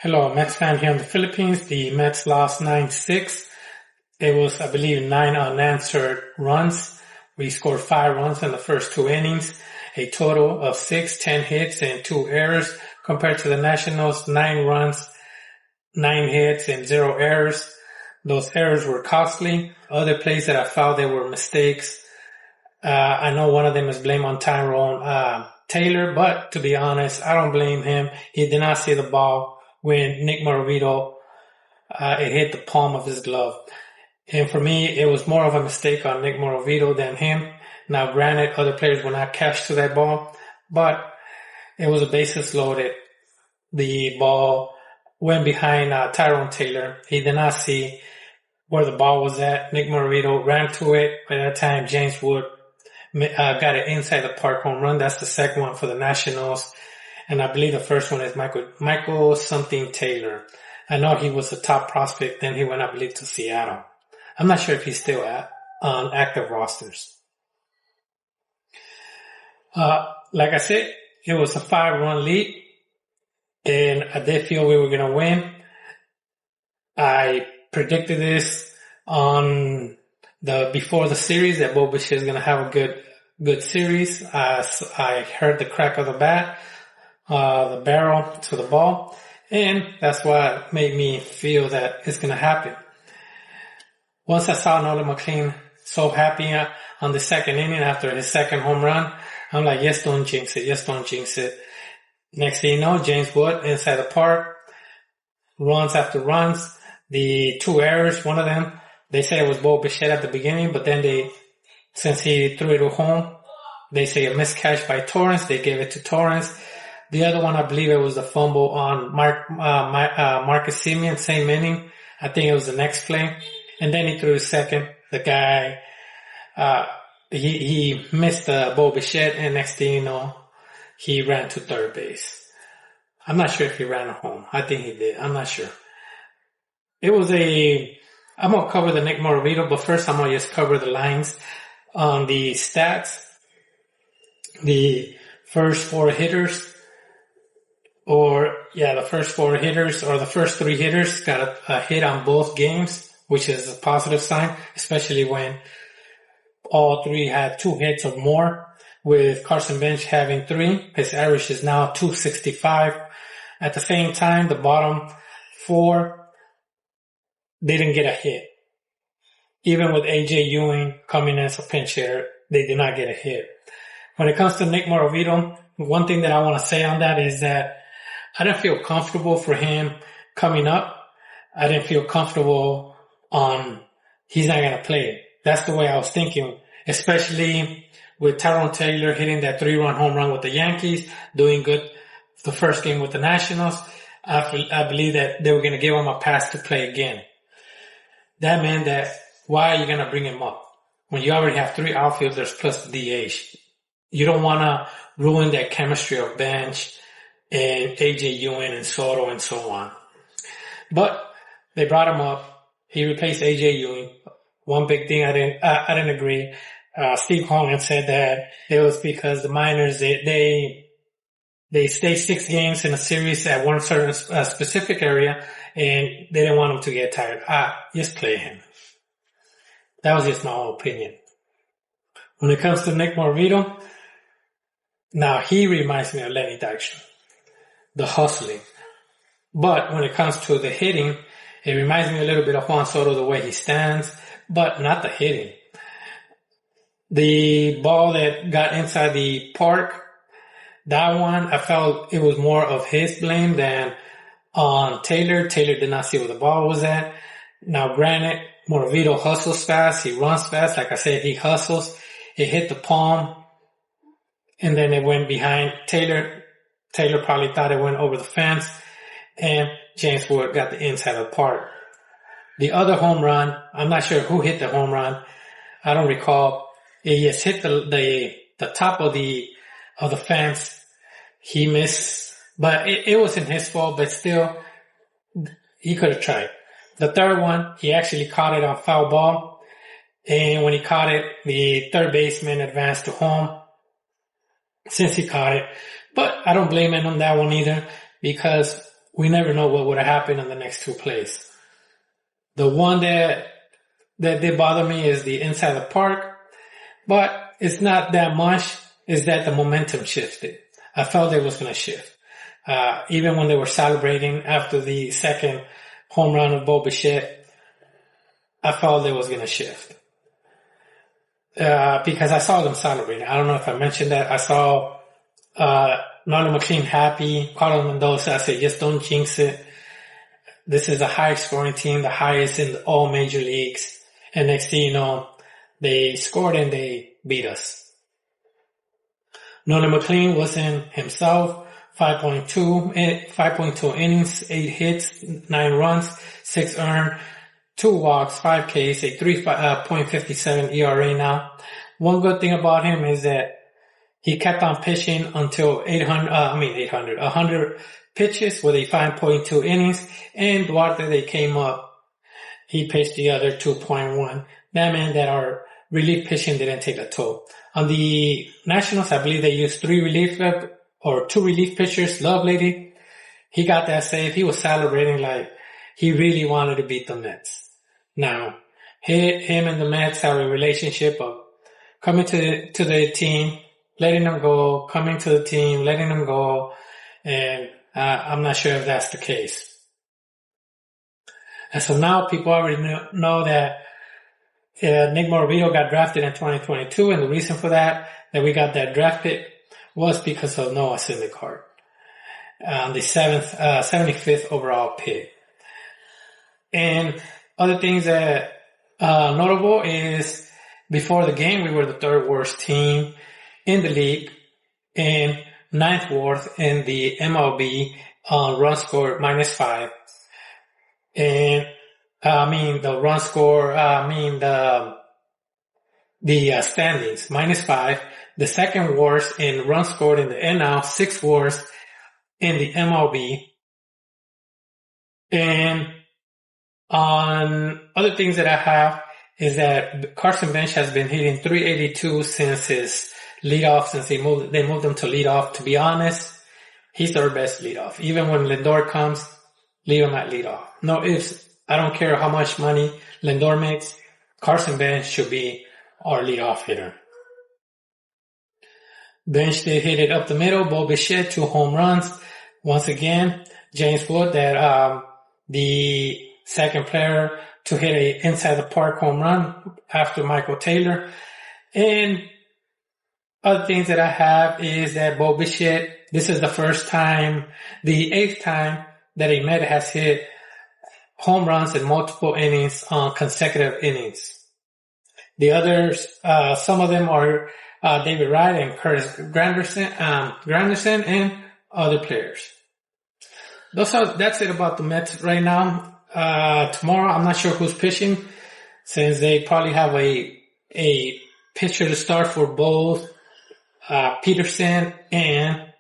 Hello, Mets fan here in the Philippines. The Mets lost 9-6. It was, I believe, 9 unanswered runs. We scored 5 runs in the first 2 innings, a total of 10 hits and 2 errors compared to the Nationals, 9 runs, 9 hits and 0 errors. Those errors were costly. Other plays that I found there were mistakes. I know one of them is blame on Tyrone Taylor, but to be honest, I don't blame him. He did not see the ball when Nick Moravito, it hit the palm of his glove. And for me, it was more of a mistake on Nick Moravito than him. Now, granted, other players were not catch to that ball, but it was a bases loaded. The ball went behind Tyrone Taylor. He did not see where the ball was at. Nick Moravito ran to it. By that time, James Wood got it inside the park home run. That's the second one for the Nationals. And I believe the first one is Michael something Taylor. I know he was a top prospect. Then he went, I believe, to Seattle. I'm not sure if he's still on active rosters. Like I said, it was a 5-run lead. And I did feel we were going to win. I predicted this on before the series that Bichette is going to have a good series. I heard the crack of the bat. The barrel to the ball, and that's what made me feel that it's going to happen. Once I saw No.⁶ so happy on the second inning after his second home run, I'm like, yes, don't jinx it, yes, don't jinx it. Next thing you know, James Wood inside the park, runs after runs, the 2 errors, one of them, they say it was Bichette at the beginning, but then since he threw it home, they say a miscatch by Torrance, they gave it to Torrance. The other one, I believe it was the fumble on Marcus Semien, same inning. I think it was the next play. And then he threw his second. The guy, he missed Bichette, and next thing you know, he ran to third base. I'm not sure if he ran home. I think he did. I'm not sure. I'm going to cover the Nick Moravito, but first I'm going to just cover the lines on the stats. The first 4 hitters, the first 3 hitters got a hit on both games, which is a positive sign, especially when all 3 had 2 hits or more. With Carson Bench having 3, his average is now .265. At the same time, the bottom 4 didn't get a hit. Even with A.J. Ewing coming as a pinch hitter, they did not get a hit. When it comes to Nick Moravito, one thing that I want to say on that is that I didn't feel comfortable for him coming up. I didn't feel comfortable he's not going to play. That's the way I was thinking, especially with Tyrone Taylor hitting that 3-run home run with the Yankees, doing good the first game with the Nationals. I believe that they were going to give him a pass to play again. That meant that why are you going to bring him up when you already have 3 outfielders plus the DH? You don't want to ruin that chemistry of Bench and A.J. Ewing and Soto and so on. But they brought him up. He replaced A.J. Ewing. One big thing I didn't agree. Steve Holland said that it was because the minors, they stay 6 games in a series at one certain specific area, and they didn't want him to get tired. Just play him. That was just my own opinion. When it comes to Nick Moravito, now he reminds me of Lenny Dykstra. The hustling. But when it comes to the hitting, it reminds me a little bit of Juan Soto, the way he stands, but not the hitting. The ball that got inside the park, that one, I felt it was more of his blame than on Taylor. Taylor did not see where the ball was at. Now, granted, Moravito hustles fast. He runs fast. Like I said, he hustles. It hit the palm, and then it went behind Taylor. Taylor probably thought it went over the fence, and James Wood got the inside of the park. The other home run, I'm not sure who hit the home run. I don't recall. It just hit the top of the fence. He missed, but it wasn't his fault, but still, he could have tried. The third one, he actually caught it on foul ball, and when he caught it, the third baseman advanced to home since he caught it. But I don't blame him on that one either, because we never know what would have happened in the next two plays. The one that did bother me is the inside the park, but it's not that much. Is that the momentum shifted? I felt it was going to shift. Even when they were celebrating after the second home run of Bichette, I felt it was going to shift. Because I saw them celebrating. I don't know if I mentioned that. I saw No.⁶ happy, Carlos Mendoza. I said, just don't jinx it. This is a high scoring team, the highest in all major leagues. And next thing you know, they scored and they beat us. No.⁶ wasn't himself. 5.2 innings, 8 hits, 9 runs, 6 earned, 2 walks, 5 Ks, a 3.57 ERA now. One good thing about him is that he kept on pitching until 100 pitches with a 5.2 innings, and Duarte, they came up. He pitched the other 2.1. That meant that our relief pitching didn't take a toll. On the Nationals, I believe they used 2 relief pitchers. Lovelady, he got that save. He was celebrating like he really wanted to beat the Mets. Now, him and the Mets have a relationship of coming to the team, letting them go, coming to the team, letting them go, and I'm not sure if that's the case. And so now people already know that Nick Morabito got drafted in 2022, and the reason for that we got that draft pick was because of Noah Syndergaard, the 75th overall pick. And other things that notable is before the game, we were the 3rd worst team in the league and 9th worst in the MLB on run score -5. And the run score, the standings -5. The 2nd worst in runs scored in the NL, 6th worst in the MLB. And on other things that I have is that Carson Bench has been hitting .382 since his leadoff, since they moved him to leadoff. To be honest, he's their best leadoff. Even when Lindor comes, leave him at leadoff. No ifs. I don't care how much money Lindor makes. Carson Bench should be our leadoff hitter. Bench did hit it up the middle. Bichette, 2 home runs. Once again, James Wood, that the second player to hit a inside the park home run after Michael Taylor. And other things that I have is that Bichette, this is the 8th time that a Met has hit home runs in multiple innings on consecutive innings. The others, some of them are David Wright and Curtis Granderson and other players. That's it about the Mets right now. Tomorrow, I'm not sure who's pitching, since they probably have a pitcher to start for both Peterson and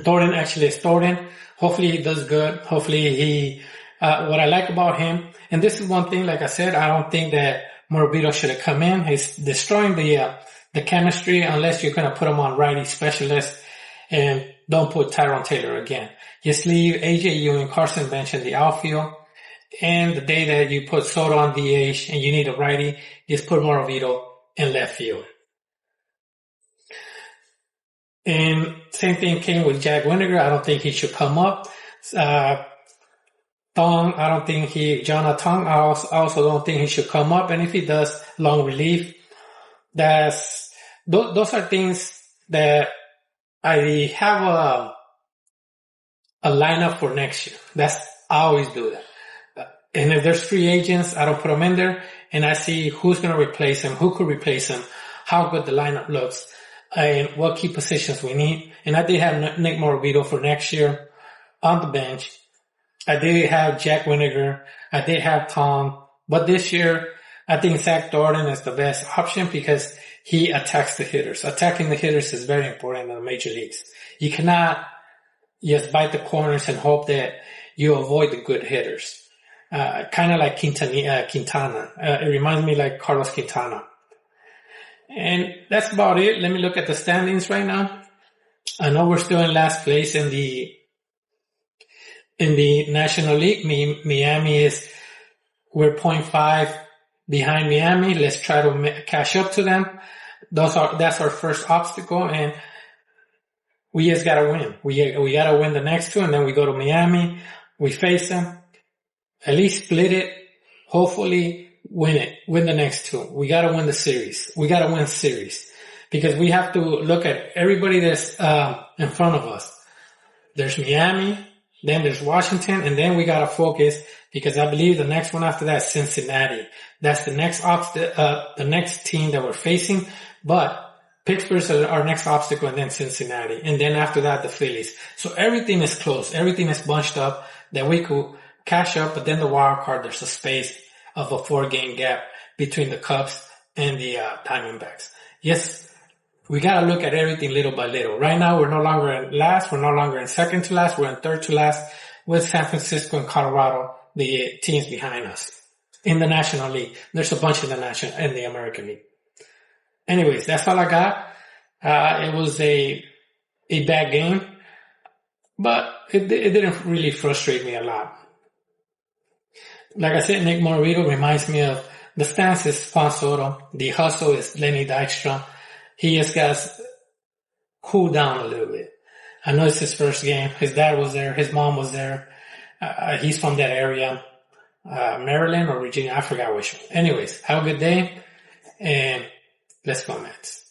Thornton. Actually, it's Thornton. Hopefully he does good. Hopefully what I like about him, and this is one thing, like I said, I don't think that Morabito should have come in. He's destroying the chemistry unless you're going to put him on righty specialist, and don't put Tyrone Taylor again. Just leave AJ Ewing, Carson Bench in the outfield. And the day that you put Soto on DH and you need a righty, just put Morabito in left field. And same thing came with Jack Winnegar. I don't think he should come up. Tong, Jonah Tong, I also don't think he should come up. And if he does, long relief. Those are things that I have a lineup for next year. I always do that. And if there's free agents, I don't put them in there, and I see who's going to replace him, who could replace him, how good the lineup looks, and what key positions we need. And I did have Nick Morabito for next year on the bench. I did have Jack Winnegar. I did have Tom. But this year, I think Zach Thornton is the best option because he attacks the hitters. Attacking the hitters is very important in the major leagues. You cannot just bite the corners and hope that you avoid the good hitters. Kind of like Quintana. It reminds me like Carlos Quintana. And that's about it. Let me look at the standings right now. I know we're still in last place in the National League. Miami we're 0.5 behind Miami. Let's try to catch up to them. That's our first obstacle, and we just gotta win. We gotta win the next two, and then we go to Miami. We face them. At least split it. Hopefully win it. Win the next two. We gotta win the series. We gotta win series. Because we have to look at everybody that's in front of us. There's Miami, then there's Washington, and then we gotta focus, because I believe the next one after that is Cincinnati. That's the next team that we're facing. But Pittsburgh's our next obstacle, and then Cincinnati. And then after that, the Phillies. So everything is close. Everything is bunched up that we could cash up. But then the wild card, there's a space of a 4-game gap between the Cubs and the Diamondbacks. Yes, we gotta look at everything little by little. Right now, we're no longer in last. We're no longer in second to last. We're in third to last with San Francisco and Colorado, the teams behind us. In the National League. There's a bunch in the American League. Anyways, that's all I got. It was a bad game, but it didn't really frustrate me a lot. Like I said, Nick Morito reminds me of the stance is Juan Soto. The hustle is Lenny Dykstra. He just got cooled down a little bit. I know it's his first game. His dad was there. His mom was there. He's from that area, Maryland or Virginia. I forgot which one. Anyways, have a good day, and let's go, Mets.